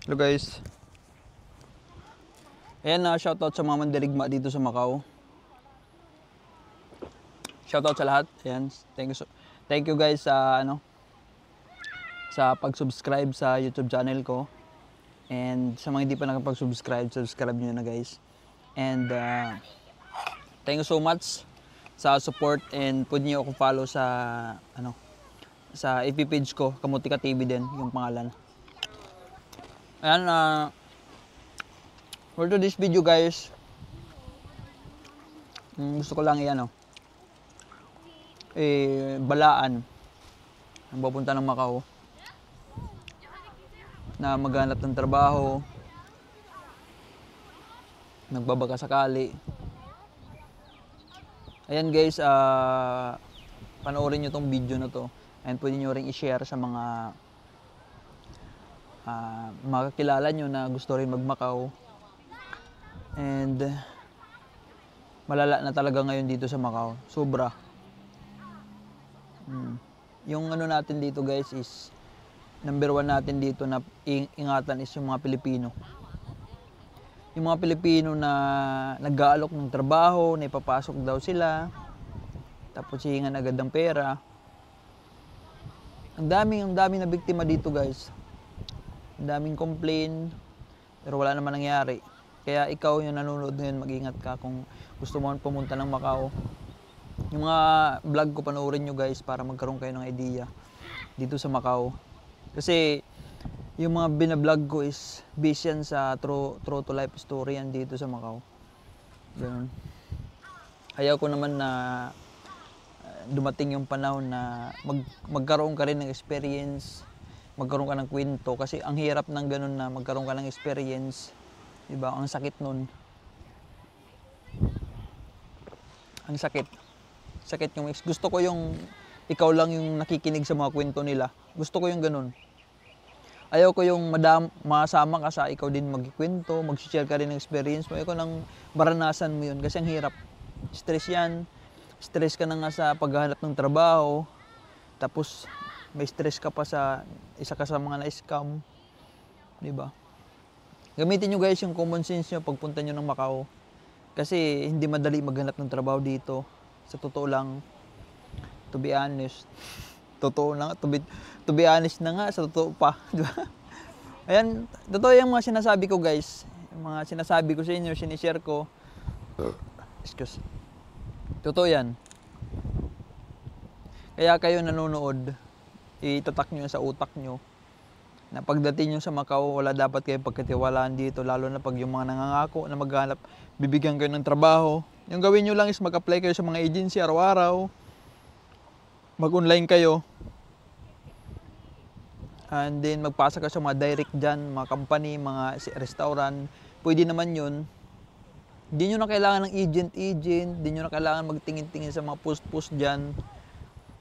Hello guys. Ayan na, shoutout sa mga mandirigma dito sa Macau. Shoutout sa lahat. Ayan, thank you guys sa sa pag-subscribe sa YouTube channel ko. And sa mga hindi pa nakapag-subscribe, subscribe niyo na guys. And thank you so much sa support, and pwede niyo ako follow sa sa FB page ko, Kamutika TV din yung pangalan. Ayan, for today's video guys, gusto ko lang balaan ang papunta ng Macau na maghanap ng trabaho, nagbabaka sakali. Ayan guys, panoorin nyo tong video na to, and pwede nyo rin i-share sa mga makakilala nyo na gusto rin mag-Macau. And malala na talaga ngayon dito sa Macau, sobra. Yung natin dito guys is number 1 natin dito na ingatan is yung mga Pilipino. Yung mga Pilipino na nag-aalok ng trabaho, na ipapasok daw sila, tapos hihingan agad ng pera. Ang daming na biktima dito guys. Ang daming complain, pero wala naman nangyari. Kaya ikaw yung nanonood ngayon, mag-ingat ka kung gusto mo pumunta ng Macau. Yung mga vlog ko, panoorin nyo guys para magkaroon kayo ng idea dito sa Macau. Kasi yung mga binablog ko is based yan sa true to life story yan dito sa Macau. Ganun. Ayaw ko naman na dumating yung panahon na magkaroon ka rin ng experience, magkaroon ka ng kwento, kasi ang hirap ng ganun na magkaroon ka ng experience, diba? Ang sakit nun. Ang sakit yung gusto ko yung ikaw lang yung nakikinig sa mga kwento nila. Gusto ko yung ganun. Ayaw ko yung masama ka sa ikaw din magkikwento, mag-share ka rin ng experience mo. Ayaw ko nang maranasan mo yun kasi ang hirap. Stress yan. Stress ka na nga sa paghahanap ng trabaho. Tapos may stress ka pa sa isa ka sa mga na-scam. Diba? Gamitin nyo guys yung common sense nyo pagpunta nyo ng Macau. Kasi hindi madali maghanap ng trabaho dito. Sa totoo lang, to be honest. Totoo na, to be honest na nga, sa totoo pa. Diba? Ayan, totoo yung mga sinasabi ko guys. Yung mga sinasabi ko sa inyo, sinishare ko. Excuse. Totoo yan. Kaya kayo nanonood, itatak nyo sa utak nyo na pagdating nyo sa Macau, wala dapat kayo pagkatiwalaan dito, lalo na pag yung mga nangangako na maghanap, bibigyan kayo ng trabaho. Yung gawin nyo lang is mag-apply kayo sa mga agency araw-araw, mag-online kayo, and then magpasa ka sa mga direct dyan, mga company, mga restaurant. Pwede naman yun. Hindi nyo na kailangan ng agent, hindi nyo na kailangan magtingin-tingin sa mga post dyan.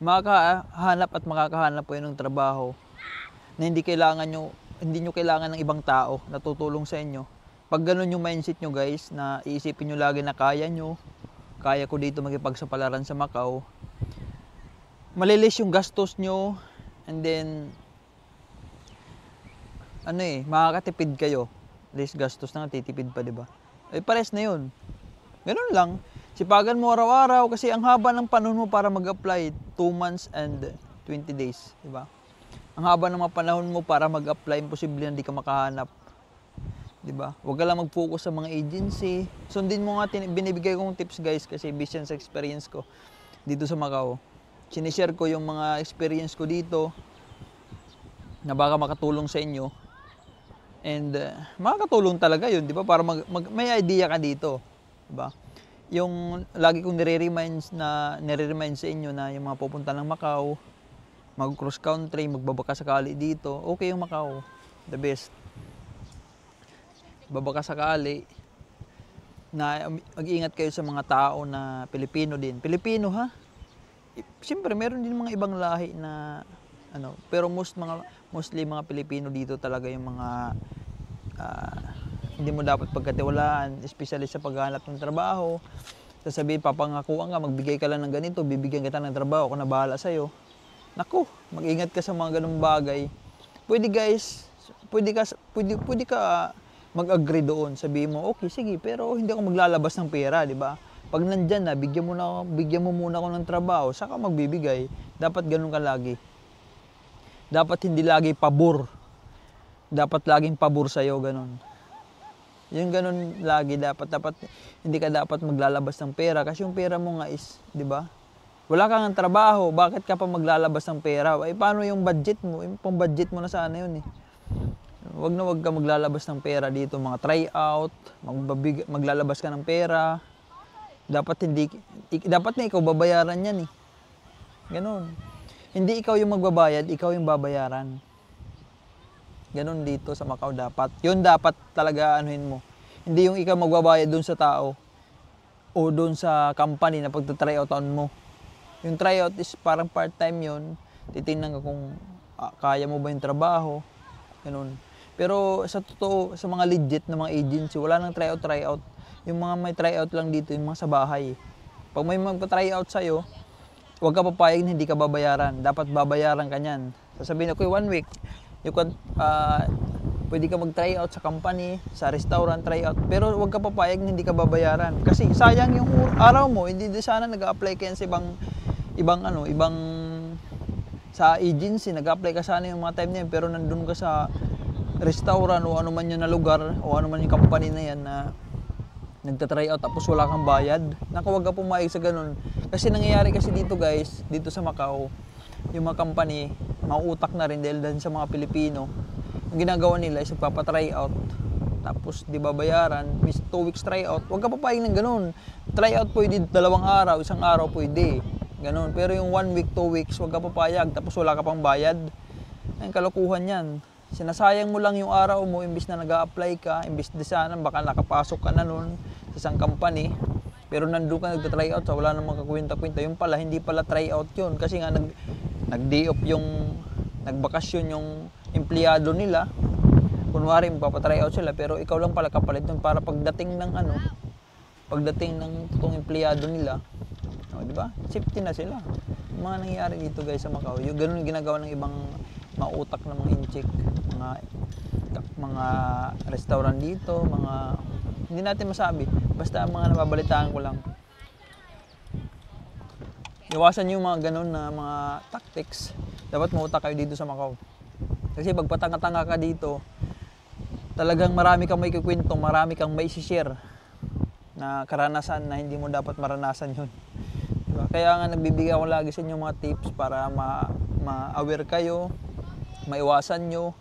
Makakahanap at makakahanap kayo ng trabaho na hindi nyo kailangan ng ibang tao na tutulong sa inyo. Pag ganun yung mindset nyo guys, na iisipin nyo lagi na kaya ko dito makipagsapalaran sa Macau, malilis yung gastos nyo, and then makakatipid kayo. Less gastos na, titipid pa, diba? Pares na yun. Ganun lang. Sipagan mo araw-araw kasi ang haba ng panahon mo para mag-apply, 2 months and 20 days, diba? Ang haba ng mga panahon mo para mag-apply, imposible na di ka makahanap. Diba? Huwag ka lang mag-focus sa mga agency. Sundin mo nga binibigay kong tips guys, kasi based yan sa experience ko dito sa Macau. Sinishare ko yung mga experience ko dito na baka makatulong sa inyo. And makakatulong talaga yun, di ba? Para may idea ka dito. Diba? Yung lagi kong nire-remind sa inyo na yung mga pupunta ng Macau, mag-cross country, magbabaka sakali dito, okay yung Macau. The best. Babaka sakali na mag-ingat kayo sa mga tao na Pilipino din. Pilipino ha? Siyempre meron din mga ibang lahi na pero mostly mga Pilipino dito talaga yung mga hindi mo dapat pagkatiwalaan, especially sa paghahanap ng trabaho. Sasabihin, papangakuan ka, magbigay ka lang ng ganito, bibigyan kita ng trabaho, ako na bahala sa'yo. Naku, mag-ingat ka sa mga ganung bagay. Pwede guys, Pwede ka mag-agree doon. Sabihin mo, okay, sige, pero hindi ako maglalabas ng pera, di ba? Pag nandyan na, bigyan mo muna ako ng trabaho, saka magbibigay. Dapat ganun ka lagi. Dapat hindi lagi pabor. Dapat laging pabor sa'yo, ganun. Yung ganun lagi, dapat hindi ka dapat maglalabas ng pera kasi yung pera mo nga is, di ba? Wala kang trabaho, bakit ka pa maglalabas ng pera? Ay, paano yung budget mo? Yung pang-budget mo na sana yun eh. Wag ka maglalabas ng pera dito, mga tryout, maglalabas ka ng pera. Dapat na ikaw babayaran yan eh. Ganun. Hindi ikaw yung magbabayad, ikaw yung babayaran. Ganun dito sa Macau dapat. Yun dapat talaga anuhin mo. Hindi yung ikaw magbabayad doon sa tao o doon sa company na pagta-tryoutan mo. Yung tryout is parang part-time yun. Titingnan ka kung kaya mo ba yung trabaho. Ganun. Pero sa totoo, sa mga legit na mga agency, wala nang tryout. Yung mga may tryout lang dito, yung mga sa bahay. Pag may magpa-tryout sa'yo, huwag ka papayag na hindi ka babayaran. Dapat babayaran ka niyan. Sasabihin ako, 1 week, pwede ka mag-tryout sa company, sa restaurant, tryout. Pero huwag ka papayag na hindi ka babayaran. Kasi sayang yung araw mo, hindi sana nag-a-apply ka yan sa ibang sa agency, nag-a-apply ka sana yung mga time na yan, pero nandun ka sa restaurant o ano man yun na lugar, o ano man yung company na yan na nagta-tryout tapos wala kang bayad. Naku, huwag ka pumayag sa ganun. Kasi nangyayari kasi dito guys, dito sa Macau, yung mga company, mauutak na rin dahil sa mga Pilipino. Yung ginagawa nila is magpapa-tryout. Tapos di babayaran, 2 weeks tryout. Huwag ka papayag ng ganun. Tryout pwede 2 araw, 1 araw pwede. Ganun. Pero yung 1 week, 2 weeks, huwag ka papayag. Tapos wala ka pang bayad. Ang kalokohan yan. Sinasayang mo lang yung araw mo, imbis na nag-a-apply ka, imbis na sana, baka nakapasok ka na nun sa isang company. Pero nandun ka nagta-tryout, so wala namang kakwenta-kwenta. Yung pala, hindi pala tryout yun. Kasi nga nag-day off nagbakasyon yung empleyado nila. Kunwari, magpapa-tryout sila, pero ikaw lang pala kapalit nun para pagdating ng totoong empleyado nila, di ba? Safety na sila. Yung mga nangyayari dito guys sa Macau, yung ganun yung ginagawa ng ibang mautak ng mga incheck, mga restaurant dito, hindi natin masabi, basta mga nababalitaan ko lang. Iwasan yung mga ganun na mga tactics. Dapat mautak kayo dito sa Macau. Kasi pag patanga-tanga ka dito, talagang marami kang may kukwento, marami kang may share na karanasan na hindi mo dapat maranasan yun. Diba? Kaya nga nagbibigay ako lagi sa inyo mga tips para ma-aware kayo, maiwasan nyo.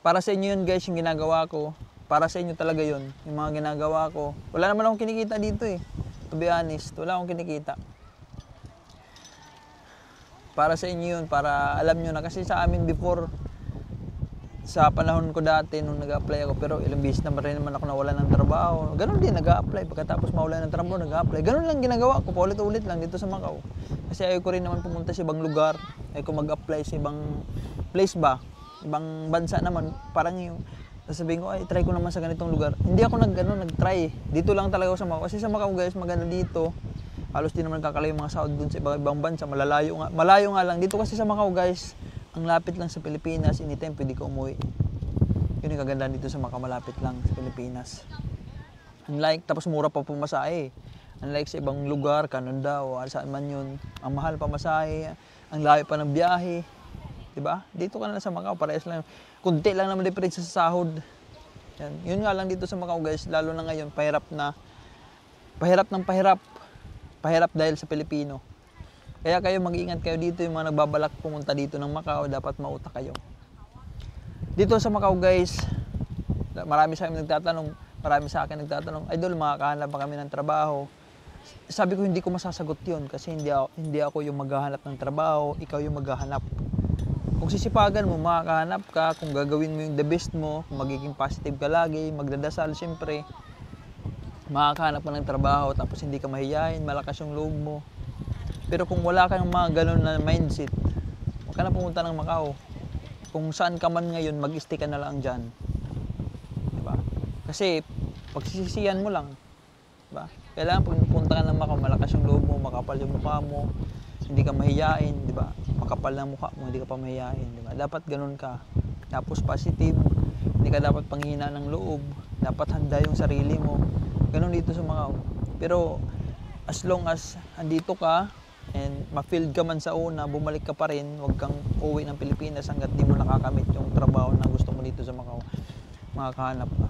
Para sa inyo yun guys, yung ginagawa ko. Para sa inyo talaga yun, yung mga ginagawa ko. Wala naman akong kinikita dito eh. To be honest, wala akong kinikita. Para sa inyo yun, para alam nyo na. Kasi sa amin before, sa panahon ko dati nung nag-a-apply ako, pero ilang beses na rin naman ako nawalan ng trabaho. Ganun din, nag-a-apply. Pagkatapos mawalan ng trabaho, nag-a-apply. Ganun lang ginagawa ko, paulit-ulit lang dito sa Macau. Kasi ayaw ko rin naman pumunta sa ibang lugar. Ayaw ko mag-apply sa ibang place ba, ibang bansa naman. Parang yung sasabihin ko, ay, try ko naman sa ganitong lugar. Hindi ako nag-try. Dito lang talaga ako sa Macau. Kasi sa Macau guys, maganda dito. Halos di naman kakalayo yung mga sahod dun sa ibang bansa. Malayo nga lang. Dito kasi sa Macau guys, ang lapit lang sa Pilipinas, anytime pwede ka umuwi. Yun yung kagandahan dito sa Macau, malapit lang sa Pilipinas. Unlike, tapos mura pa pumasahe. Unlike sa ibang lugar, Canada o saan man yun, ang mahal pa masahe, ang layo pa ng biyahe. Diba? Dito ka na sa Macau, parehas lang. Kunti lang naman difference sa sahod. Yan. Yun nga lang dito sa Macau guys, lalo na ngayon, pahirap ng pahirap. Pahirap dahil sa Pilipino. Kaya kayo mag-iingat kayo dito, yung mga nagbabalak pumunta dito ng Macau, dapat mautak kayo. Dito sa Macau guys, marami sa akin nagtatanong, idol, makakahanap pa kami ng trabaho. Sabi ko hindi ko masasagot yun kasi hindi ako yung maghahanap ng trabaho, ikaw yung maghahanap. Kung sisipagan mo, makakahanap ka, kung gagawin mo yung the best mo, kung magiging positive ka lagi, magdadasal siyempre, makakahanap ka ng trabaho tapos hindi ka mahiyain, malakas yung loob mo. Pero kung wala kang mga ganun na mindset, huwag ka na pumunta ng Macau. Kung saan ka man ngayon, mag-stay ka na lang dyan. Diba? Kasi, pagsisisiyan mo lang. Diba? Kailangan pag pumunta ka ng Macau, malakas yung loob mo, makapal yung mukha mo, hindi ka mahiyain, diba? Makapal ng mukha mo, hindi ka pa mahiyain, diba? Dapat ganun ka. tapos positive, hindi ka dapat panghina ng loob, dapat handa yung sarili mo. Ganun dito sa Macau. Pero as long as andito ka and ma-field ka man sa una, bumalik ka pa rin, huwag kang uwi ng Pilipinas hanggat di mo nakakamit yung trabaho na gusto mo dito sa Macau. Makakahanap ka.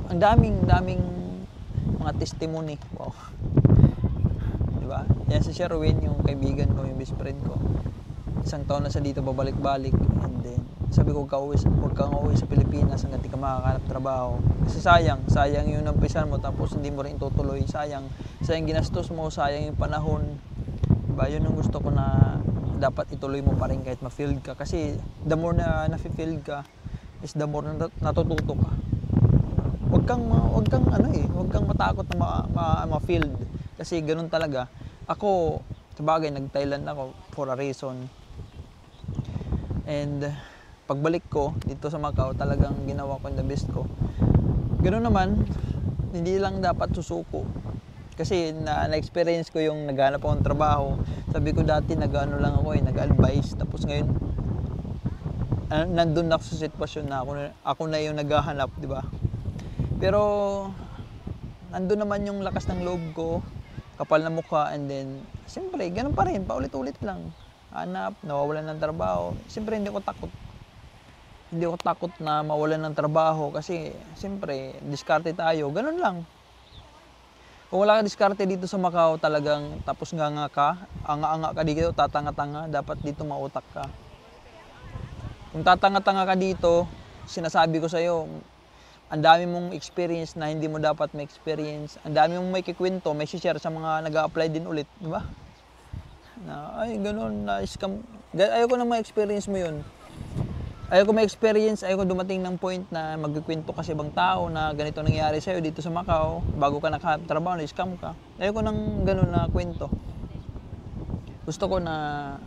Ang daming mga testimony. Wow. Diba? Yan si Sherwin, yung kaibigan ko, yung best friend ko. Isang taon na siya dito, babalik-balik. And then, sabi ko, huwag kang uwi sa Pilipinas hanggang di ka makakahanap trabaho. Kasi sayang yung nampisan mo, tapos hindi mo rin tutuloy. Sayang ginastos mo, sayang yung panahon. Diba? Yun yung gusto ko na dapat ituloy mo pa rin kahit ma-field ka. Kasi the more na na-field ka, is the more na natututo ka. Huwag kang matakot na ma-field. Kasi ganun talaga. Ako, sabagay, nag-Thailand ako for a reason. And pagbalik ko dito sa Macau, talagang ginawa ko the best ko. Ganun naman, hindi lang dapat susuko. Kasi na-experience ko yung naghanap akong trabaho. Sabi ko dati nag-advise. Tapos ngayon, nandun ako sa sitwasyon na ako na yung naghahanap, di ba? Pero nandun naman yung lakas ng loob ko, kapal na mukha, and then siyempre ganun pa rin, paulit-ulit lang. Hanap, nawawalan ng trabaho. Siyempre hindi ko takot na mawalan ng trabaho kasi siyempre diskarte tayo, ganun lang. Kung wala ka diskarte dito sa Macau, talagang tapos anga ka dito, tatanga-tanga, dapat dito mautak ka. Kung tatanga-tanga ka dito, sinasabi ko sa'yo, ang dami mong experience na hindi mo dapat ma-experience. Ang dami mong may kikwento, may share sa mga nag-a-apply din ulit, di ba? Na, ay, ganun, na-scam. Ayoko na ma-experience mo yun. Ayoko ma-experience, ayoko dumating ng point na magkikwento ka sa ibang tao na ganito nangyayari sa'yo dito sa Macau, bago ka nakatrabaho, na-scam ka. Ayoko ng ganun na kwento. Gusto ko na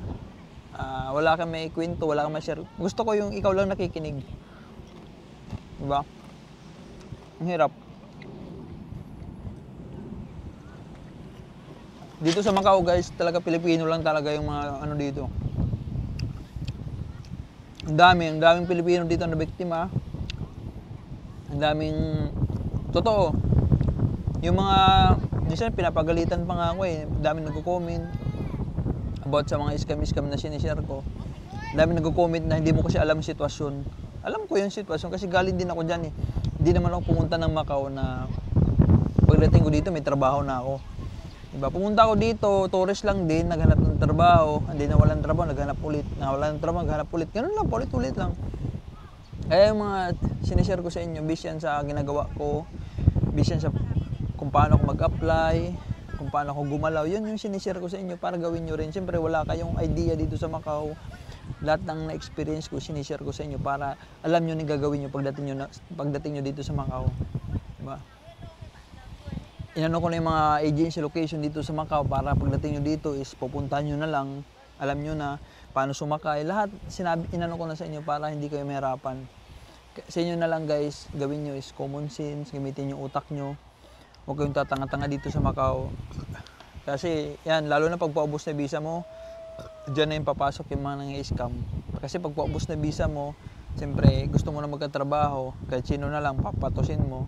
wala kang may kwento, wala kang may share. Gusto ko yung ikaw lang nakikinig. Diba? Ang hirap. Dito sa Macau, guys, talaga Pilipino lang talaga yung mga ano dito. Ang daming Pilipino dito na biktima. Ang daming totoo. Yung mga minsan pinapagalitan pa nga ako eh. Ang daming nagko-comment about sa mga scam na sinishare ko. Ang daming nagko-comment na hindi mo kasi alam yung sitwasyon. Alam ko yung sitwasyon kasi galing din ako dyan eh. Hindi naman ako pumunta ng Macau na pagdating ko dito may trabaho na ako. Diba? Pumunta ako dito, tourist lang din, naghanap ng trabaho, hindi nawalan ng trabaho, naghanap ulit, nawalan ng trabaho, naghanap ulit. Ganun lang, ulit-ulit lang. Kaya yung mga sinishare ko sa inyo, based yan sa ginagawa ko, based yan sa kung paano ako mag-apply, kung paano ako gumalaw, yun yung sinishare ko sa inyo para gawin nyo rin. Siyempre wala kayong idea dito sa Macau. Lahat ng na-experience ko, sinishare ko sa inyo para alam nyo na gagawin nyo pagdating nyo dito sa Macau. Diba? Inano ko na yung mga agency location dito sa Macau para pagdating nyo dito is pupuntahan nyo na lang. Alam nyo na paano sumakay. Lahat inano ko na sa inyo para hindi kayo mahirapan. Sa inyo na lang guys, gawin nyo is common sense, gamitin yung utak nyo. Huwag kayong tatanga-tanga dito sa Macau. Kasi yan, lalo na pag paubos na visa mo, diyan na yung papasok yung mga nang-scam. Kasi pag paubos na visa mo, siyempre gusto mo na magkatrabaho, kahit sino na lang papatusin mo.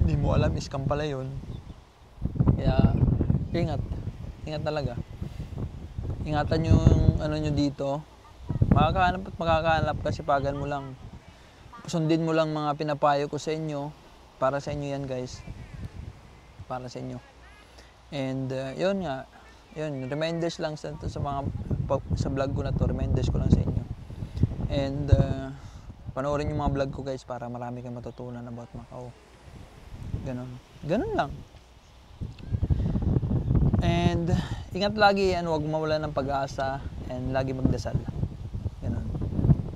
Hindi mo alam, scam pala yun. Kaya, ingat talaga. Ingatan yung ano nyo dito. Makakahanap kasi pagan mo lang. Sundin mo lang mga pinapayo ko sa inyo. Para sa inyo yan guys. Para sa inyo. And yun nga. Yun, reminders lang sa vlog ko na to. Reminders ko lang sa inyo. And panoorin yung mga vlog ko guys para marami kayong matutunan about Macau. Ganun lang. And ingat lagi yan, huwag mawalan ng pag-asa and lagi magdasal. Ganun.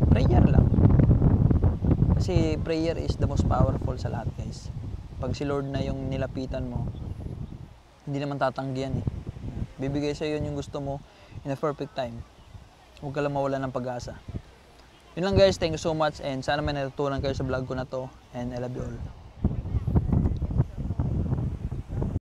Prayer lang. Kasi prayer is the most powerful sa lahat guys. Pag si Lord na yung nilapitan mo, hindi naman tatanggihan eh. Bibigay sa iyo yung gusto mo in a perfect time. Huwag ka lang mawalan ng pag-asa. Yun lang guys, thank you so much and sana may natutunan kayo sa vlog ko na to and I love you all.